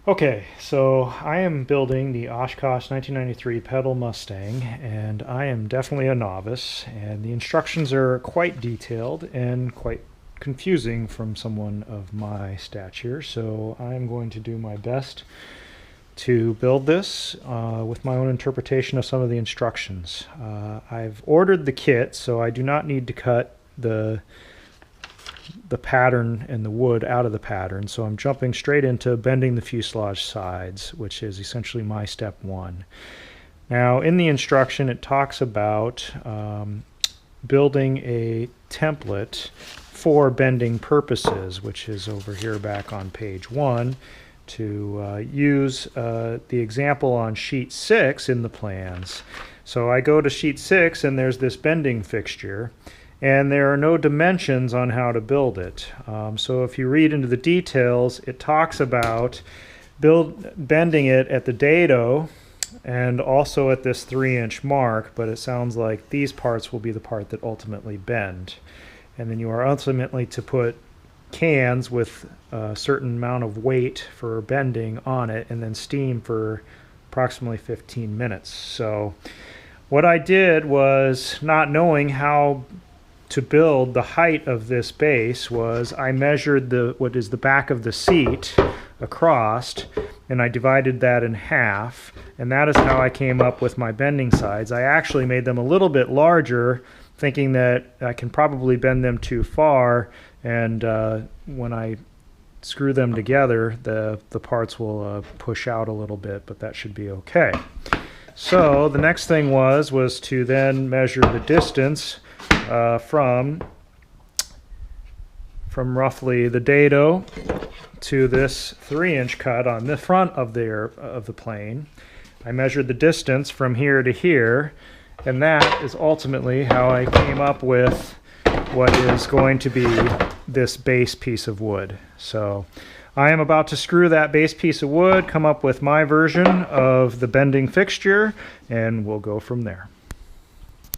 Okay, so I am building the Oshkosh 1993 pedal Mustang, and I am definitely a novice, and the instructions are quite detailed and quite confusing from someone of my stature, so I'm going to do my best to build this with my own interpretation of some of the instructions. I've ordered the kit, so I do not need to cut the pattern and the wood out of the pattern, so I'm jumping straight into bending the fuselage sides, which is essentially my step one. Now in the instruction it talks about building a template for bending purposes, which is over here back on page 1, to use the example on sheet 6 in the plans. So I go to sheet 6 and there's this bending fixture, and there are no dimensions on how to build it. So if you read into the details, it talks about bending it at the dado and also at this 3-inch mark, but it sounds like these parts will be the part that ultimately bend. And then you are ultimately to put cans with a certain amount of weight for bending on it and then steam for approximately 15 minutes. So what I did was, not knowing how to build the height of this base, was I measured what is the back of the seat across, and I divided that in half, and that is how I came up with my bending sides. I actually made them a little bit larger, thinking that I can probably bend them too far, and when I screw them together the parts will push out a little bit, but that should be okay. So the next thing was to then measure the distance from roughly the dado to this 3-inch cut on the front of the plane. I measured the distance from here to here, and that is ultimately how I came up with what is going to be this base piece of wood. So I am about to screw that base piece of wood, come up with my version of the bending fixture, and we'll go from there.